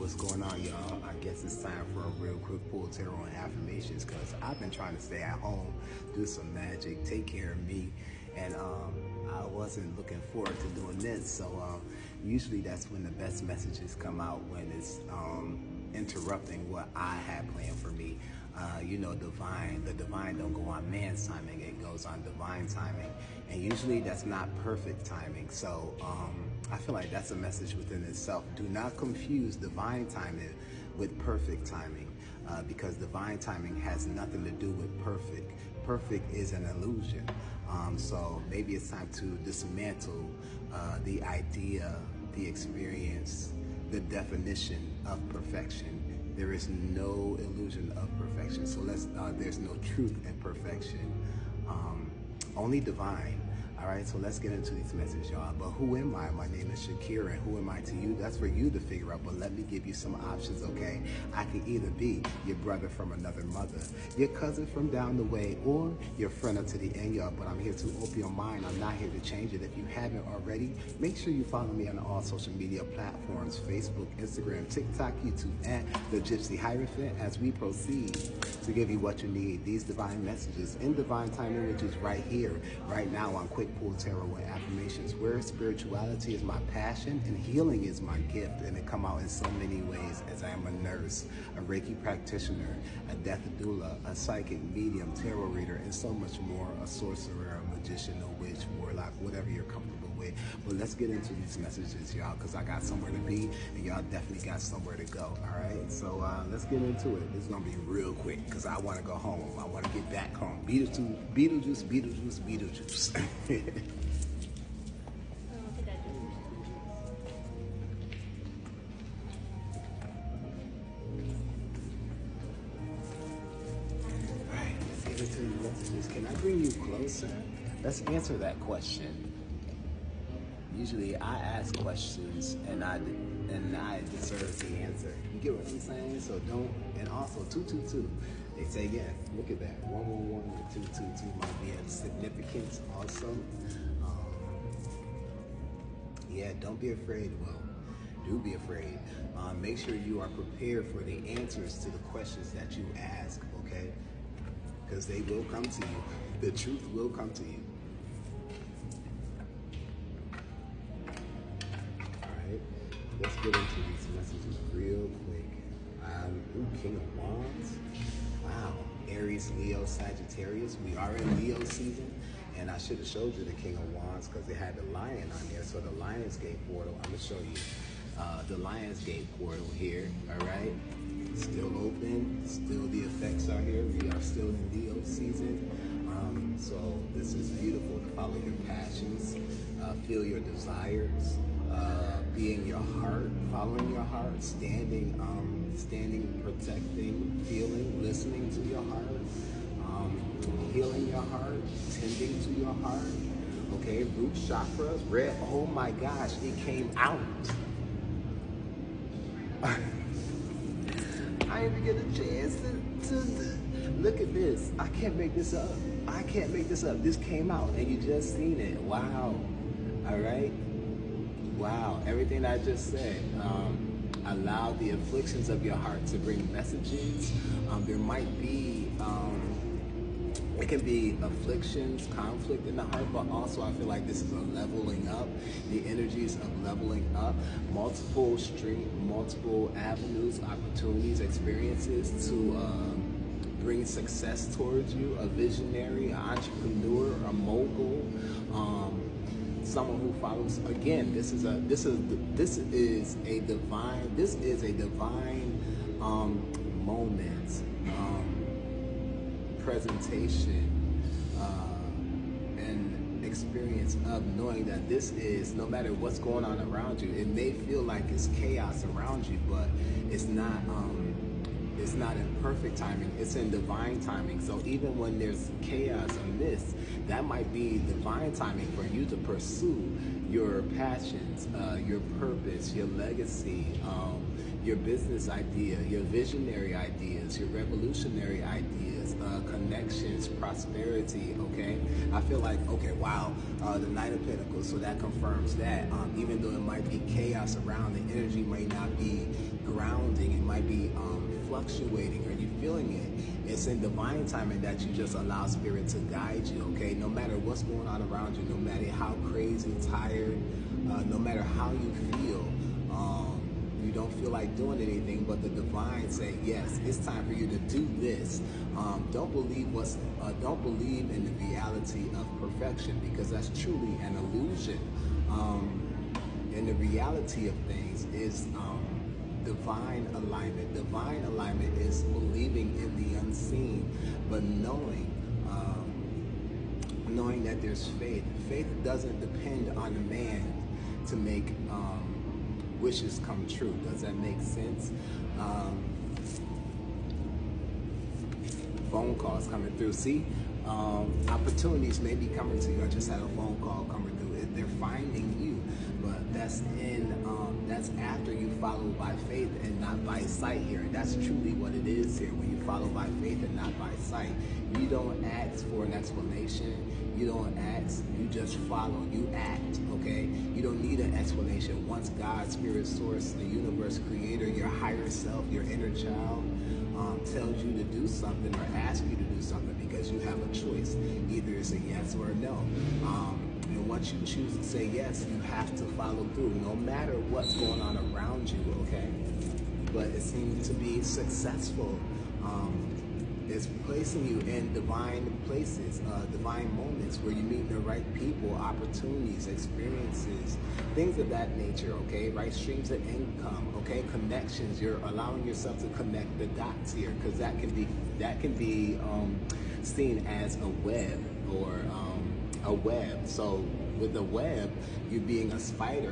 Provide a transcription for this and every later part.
What's going on, y'all? I guess it's time for a real quick pull tarot and affirmations, because I've been trying to stay at home, do some magic, take care of me, and I wasn't looking forward to doing this. So usually that's when the best messages come out, when it's interrupting what I had planned for me. You know, the divine don't go on man's timing, it goes on divine timing, and usually that's not perfect timing. So I feel like that's a message within itself. Do not confuse divine timing with perfect timing, because divine timing has nothing to do with perfect. Perfect is an illusion. So maybe it's time to dismantle the idea, the experience, the definition of perfection. There is no illusion of perfection. So there's no truth in perfection. Only divine. All right, so let's get into these messages, y'all. But who am I? My name is Shakira, and who am I to you? That's for you to figure out, but let me give you some options, okay? I can either be your brother from another mother, your cousin from down the way, or your friend up to the end, y'all. But I'm here to open your mind. I'm not here to change it. If you haven't already, make sure you follow me on all social media platforms, Facebook, Instagram, TikTok, YouTube, and the Gypsy Hierophant, as we proceed to give you what you need. These divine messages in divine timing, which is right here, right now on Quick Pull Tarot and Affirmations, where spirituality is my passion and healing is my gift, and it come out in so many ways, as I am a nurse, a Reiki practitioner, a death doula, a psychic medium, tarot reader, and so much more, a sorcerer, a magician, a witch, warlock, whatever you're comfortable with. But let's get into these messages, y'all, because I got somewhere to be, and y'all definitely got somewhere to go, all right? So let's get into it. It's going to be real quick, because I want to go home. I want to get back home. Beetlejuice, Beetlejuice, Beetlejuice. Alright, let's get into these messages. Can I bring you closer? Let's answer that question. Usually I ask questions and I deserve the answer. You get what I'm saying? So don't, and also 222. They say yes. Look at that. 111 and 222 might be of significance also. Yeah, don't be afraid. Well, do be afraid. Make sure you are prepared for the answers to the questions that you ask, okay? Because they will come to you. The truth will come to you. Let's get into these messages real quick. King of Wands. Wow. Aries, Leo, Sagittarius. We are in Leo season. And I should have showed you the King of Wands because they had the lion on there. So the Lionsgate portal, I'm going to show you the Lionsgate portal here. All right. Still open. Still the effects are here. We are still in Leo season. So this is beautiful to follow your passions, feel your desires. Being your heart, following your heart, standing, protecting, feeling, listening to your heart, healing your heart, tending to your heart. Okay, root chakras, red. Oh my gosh, it came out. I didn't get a chance to look at this. I can't make this up. I can't make this up. This came out and you just seen it. Wow. All right. Wow, everything I just said. Allow the afflictions of your heart to bring messages. There might be, it can be afflictions, conflict in the heart, but also I feel like this is a leveling up. The energies of leveling up, multiple avenues, opportunities, experiences to bring success towards you. A visionary, an entrepreneur, a mogul. Someone who follows. Again, this is a divine moment, presentation, and experience of knowing that this is, no matter what's going on around you, it may feel like it's chaos around you, but it's not. It's not in perfect timing, it's in divine timing. So even when there's chaos amiss, that might be divine timing for you to pursue your passions, your purpose, your legacy, your business idea, your visionary ideas, your revolutionary ideas, connections, prosperity, okay? I feel like, okay, wow, the Knight of Pentacles, so that confirms that. Even though it might be chaos around, the energy might not be grounding, it might be fluctuating. Are you feeling it? It's in divine timing that you just allow spirit to guide you, okay? No matter what's going on around you, no matter how crazy, tired, no matter how you feel, you don't feel like doing anything, but the divine say, yes, it's time for you to do this. Don't believe in the reality of perfection, because that's truly an illusion. And the reality of things is divine alignment. Divine alignment is believing in the unseen, but knowing that there's faith. Faith doesn't depend on a man to make wishes come true. Does that make sense? Phone calls coming through. See, opportunities may be coming to you. I just had a phone call coming through. They're finding you, but that's after you follow by faith and not by sight here. And that's truly what it is here. When you follow by faith and not by sight, you don't ask for an explanation. You don't ask, you just follow, you act, okay? You don't need an explanation. Once God, Spirit, Source, the universe, Creator, your higher self, your inner child, tells you to do something or asks you to do something, because you have a choice. Either it's a yes or a no. And once you choose to say yes, you have to follow through, no matter what's going on around you, okay? But it seems to be successful. It's placing you in divine places, divine moments where you meet the right people, opportunities, experiences, things of that nature, okay? Right streams of income, okay? Connections. You're allowing yourself to connect the dots here, because that can be seen as a web, or a web. So with the web, you being a spider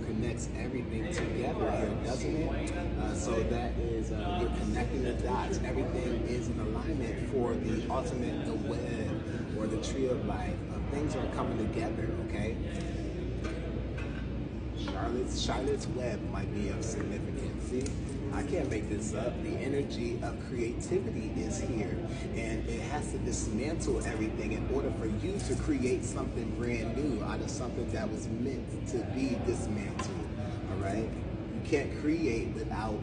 connects everything together here, doesn't it? So that is, you're connecting the dots. Everything is in alignment for the ultimate, the web, or the tree of life. Things are coming together, okay? Charlotte's web might be of significance. See? I can't make this up. The energy of creativity is here, and it has to dismantle everything in order for you to create something brand new out of something that was meant to be dismantled. All right, you can't create without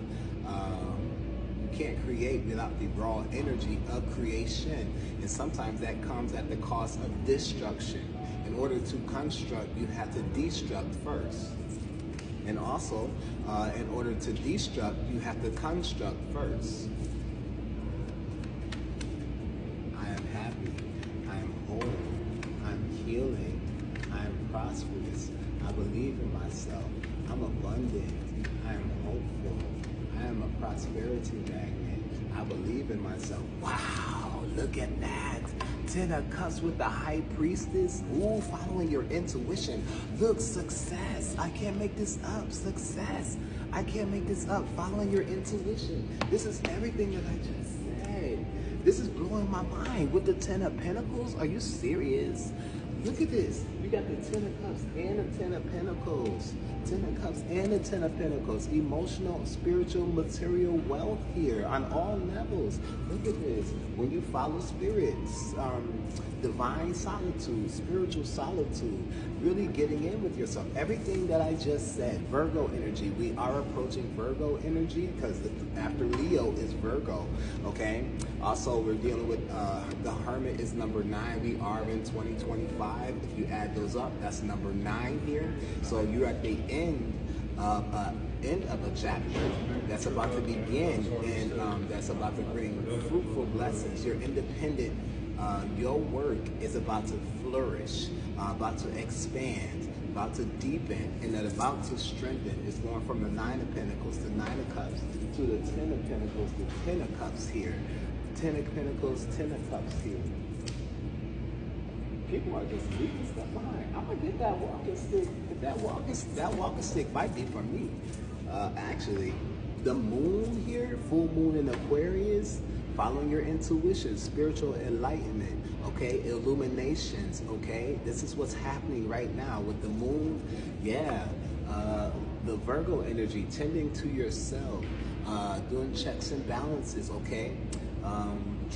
the raw energy of creation, and sometimes that comes at the cost of destruction. In order to construct, you have to destruct first. And also, in order to destruct, you have to construct first. I am happy. I am whole. I'm healing. I am prosperous. I believe in myself. I'm abundant. I am hopeful. I am a prosperity magnet. I believe in myself. Wow, look at that. 10 of Cups with the High Priestess. Ooh, following your intuition. Look, success. I can't make this up. Success. I can't make this up. Following your intuition. This is everything that I just said. This is blowing my mind. With the 10 of Pentacles, are you serious? Look at this. You got the 10 of Cups and the 10 of Pentacles. 10 of Cups and the 10 of Pentacles. Emotional, spiritual, material wealth here on all levels. Look at this. When you follow spirits, divine solitude, spiritual solitude, really getting in with yourself. Everything that I just said, Virgo energy. We are approaching Virgo energy because after Leo is Virgo, okay? Also, we're dealing with the Hermit is number 9. We are in 2025. If you add those up, that's number 9 here. So you're at the end of a chapter that's about to begin, and that's about to bring fruitful blessings. You're independent. Your work is about to flourish, about to expand, about to deepen, and that about to strengthen. It's going from the 9 of Pentacles to 9 of Cups to the 10 of Pentacles to 10 of Cups here. 10 of Pentacles, 10 of Cups here. People are just leaving stuff behind. I'm gonna get that walking stick. That walking stick might be for me. Actually, the moon here, full moon in Aquarius, following your intuition, spiritual enlightenment, okay, illuminations, okay. This is what's happening right now with the moon. Yeah, The Virgo energy, tending to yourself, doing checks and balances, okay?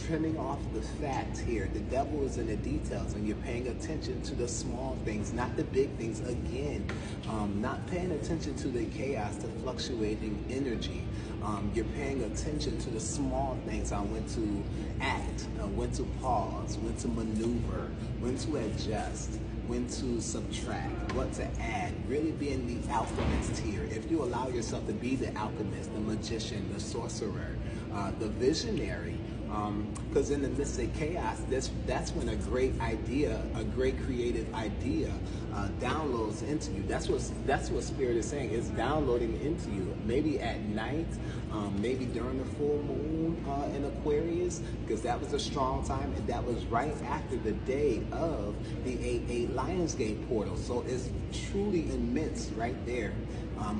Trimming off the fat here. The devil is in the details, and you're paying attention to the small things, not the big things. Again, not paying attention to the chaos, the fluctuating energy. You're paying attention to the small things on when to act, when to pause, when to maneuver, when to adjust, when to subtract, what to add, really being the alchemist here. If you allow yourself to be the alchemist, the magician, the sorcerer, the visionary, because in the midst of chaos, that's when a great idea, a great creative idea downloads into you. That's what Spirit is saying. It's downloading into you. Maybe at night, maybe during the full moon in Aquarius, because that was a strong time, and that was right after the day of the 8/8 Lionsgate portal. So it's truly immense right there.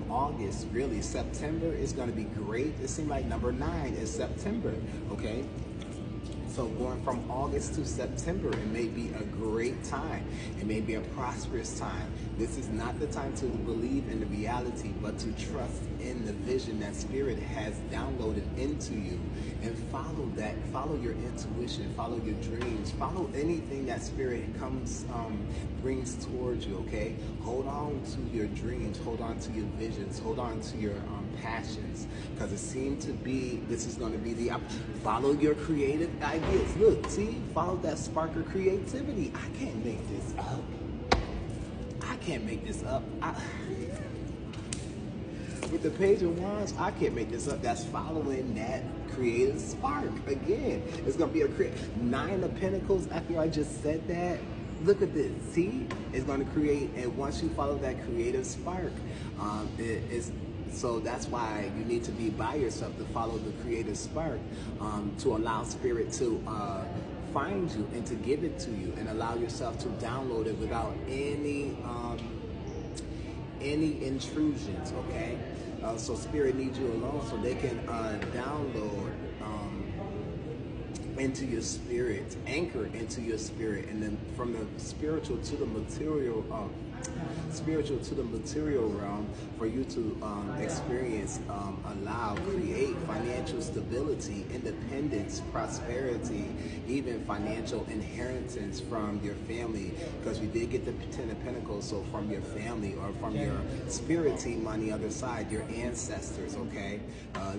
August, really, September is going to be great. It seems like number 9 is September, okay? So going from August to September, it may be a great time. It may be a prosperous time. This is not the time to believe in the reality, but to trust in the vision that Spirit has downloaded into you, and follow that. Follow your intuition. Follow your dreams. Follow anything that Spirit brings towards you. Okay. Hold on to your dreams. Hold on to your visions. Hold on to your passions, because it seems to be, this is going to be the follow your creative ideas. Look, see, follow that spark of creativity. I can't make this up. I can't make this up. With the Page of Wands, I can't make this up. That's following that creative spark. Again, it's going to be a 9 of Pentacles. After I just said that, look at this. See, it's going to create, and once you follow that creative spark, so that's why you need to be by yourself to follow the creative spark, to allow Spirit to find you and to give it to you, and allow yourself to download it without any intrusions, okay? So Spirit needs you alone so they can download into your spirit, anchor into your spirit, and then from the spiritual to the material, realm, for you to experience, allow, create financial stability, independence, prosperity, even financial inheritance from your family, because we did get the 10 of Pentacles. So from your family, or from your spirit team on the other side, your ancestors, okay,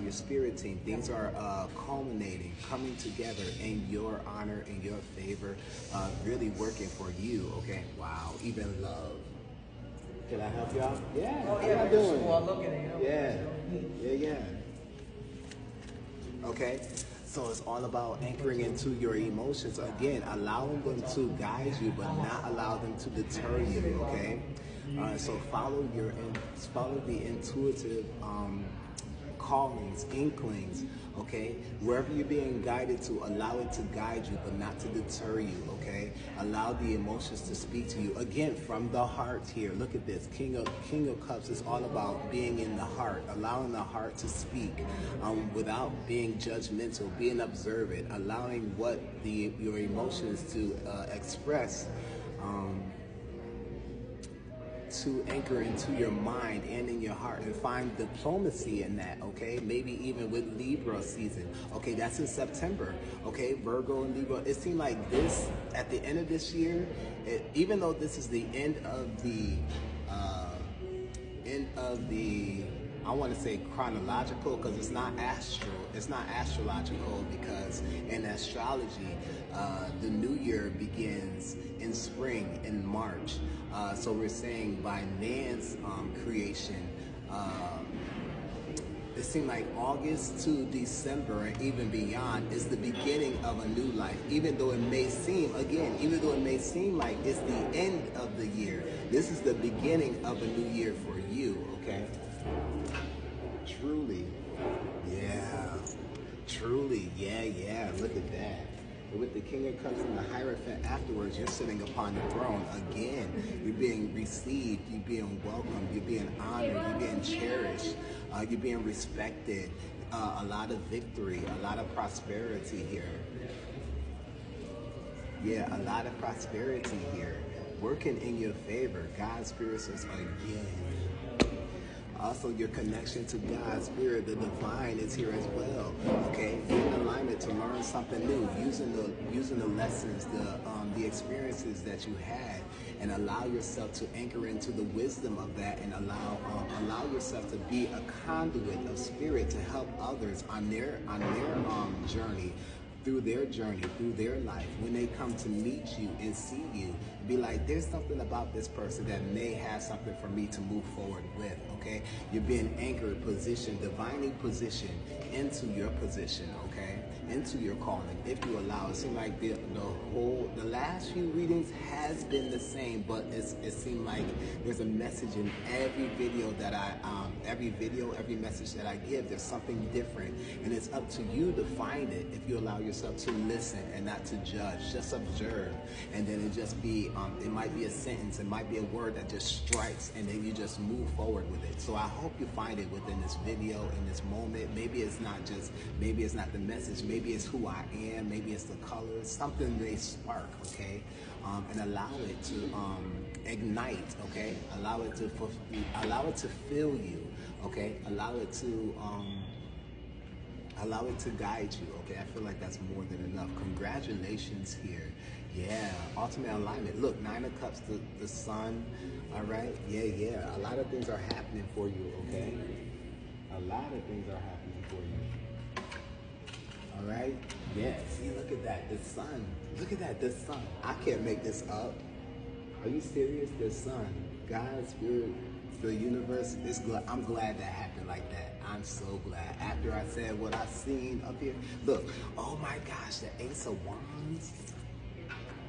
your spirit team, things are culminating, coming together in your honor, in your favor, really working for you, okay? Wow, even love. Can I help y'all? Yeah. Oh, how yeah, y'all doing? Yeah. Okay. So it's all about anchoring into your emotions. Again, allowing them to guide you, but not allow them to deter you. Okay. So follow the intuitive callings, inklings, okay? Wherever you're being guided to, allow it to guide you, but not to deter you, okay? Allow the emotions to speak to you. Again, from the heart here. Look at this. King of Cups is all about being in the heart, allowing the heart to speak, without being judgmental, being observant, allowing what your emotions to express, to anchor into your mind and in your heart, and find diplomacy in that, okay? Maybe even with Libra season, okay? That's in September, okay? Virgo and Libra. It seemed like this, at the end of this year, even though this is the end of the, I want to say chronological, because it's not astral, it's not astrological, because in astrology, the new year begins in spring, in March. So we're saying by man's creation, it seemed like August to December and even beyond is the beginning of a new life. Even though it may seem, again, like it's the end of the year, this is the beginning of a new year for you, okay? Truly. Yeah. Truly. Yeah. Look at that. With the King of Cups and the Hierophant afterwards, you're sitting upon the throne again. You're being received, you're being welcomed, you're being honored, you're being cherished, you're being respected. A lot of victory, a lot of prosperity here. Yeah, a lot of prosperity here. working in your favor. God's Spirit says again. Also, your connection to God's Spirit, the divine, is here as well. Okay, get in alignment to learn something new, using the lessons, the experiences that you had, and allow yourself to anchor into the wisdom of that, and allow yourself to be a conduit of spirit to help others on their journey. Through their life, when they come to meet you and see you, be like, there's something about this person that may have something for me to move forward with, okay? You're being anchored, positioned, divinely positioned into your position, okay? Into your calling, if you allow. It seemed like the last few readings has been the same, but it seemed like there's a message in every video that every message that I give. There's something different, and it's up to you to find it if you allow yourself to listen and not to judge. Just observe, and then it just be it might be a sentence, it might be a word that just strikes, and then you just move forward with it. So I hope you find it within this video, in this moment. Maybe it's not the message, maybe it's who I am, maybe it's the colors, something they spark, okay? And allow it to ignite, okay? Allow it to fill you, okay? Allow it to guide you, okay? I feel like that's more than enough. Congratulations here. Yeah, ultimate alignment. Look, 9 of Cups, the sun, all right? Yeah. A lot of things are happening for you, okay? A lot of things are happening for you. All right? Yeah, see, look at that, the sun. Look at that, the sun. I can't make this up. Are you serious? The sun, God's Spirit, the universe is glad. I'm glad that happened like that. I'm so glad. After I said what I seen up here, look, oh my gosh, the Ace of Wands.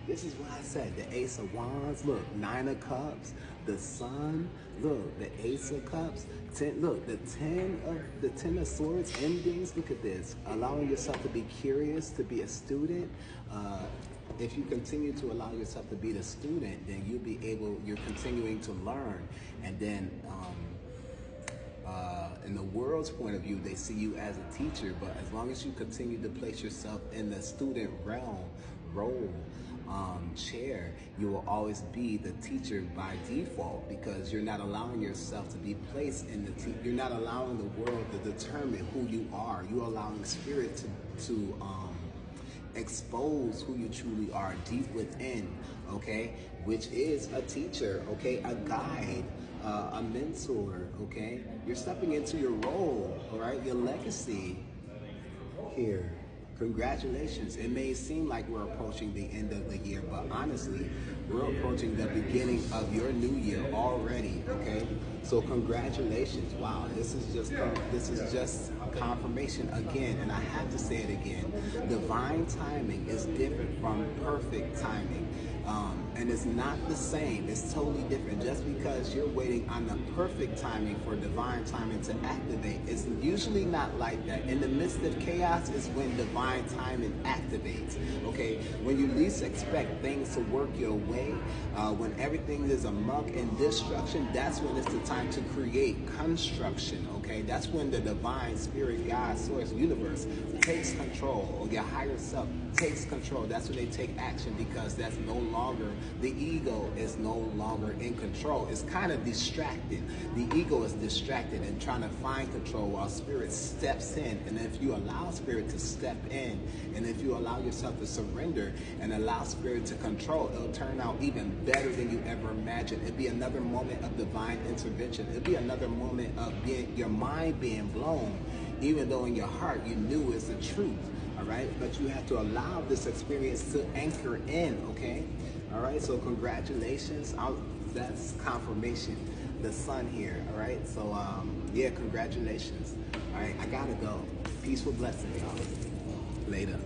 This is what I said, the Ace of Wands, look, 9 of Cups, the sun, look, the Ace of Cups, look, the 10 of Swords, endings, look at this. Allowing yourself to be curious, to be a student. If you continue to allow yourself to be the student, then you're continuing to learn. And then in the world's point of view, they see you as a teacher, but as long as you continue to place yourself in the student role, chair, you will always be the teacher by default, because you're not allowing yourself to be placed in you're not allowing the world to determine who you are. You're allowing spirit to expose who you truly are deep within, okay? Which is a teacher, okay? A guide, a mentor, okay? You're stepping into your role, all right? Your legacy here. Congratulations. It may seem like we're approaching the end of the year, but honestly, we're approaching the beginning of your new year already, okay? So congratulations. Wow, this is just confirmation again, and I have to say it again. Divine timing is different from perfect timing. And it's not the same. It's totally different. Just because you're waiting on the perfect timing for divine timing to activate, it's usually not like that. In the midst of chaos is when divine timing activates, okay? When you least expect things to work your way, when everything is amok and destruction, that's when it's the time to create construction, okay? That's when the divine spirit, God, source, universe takes control, or your higher self takes control. That's when they take action, because that's no longer, the ego is no longer in control. It's kind of distracted. The ego is distracted and trying to find control while spirit steps in. And if you allow spirit to step in, and if you allow yourself to surrender and allow spirit to control, it'll turn out even better than you ever imagined. It'll be another moment of divine intervention. It'll be another moment of your mind being blown, even though in your heart you knew it's the truth. All right, but you have to allow this experience to anchor in, okay? All right, so congratulations. That's confirmation. The sun here, all right? So, yeah, congratulations. All right, I gotta go. Peaceful blessings, y'all. Later.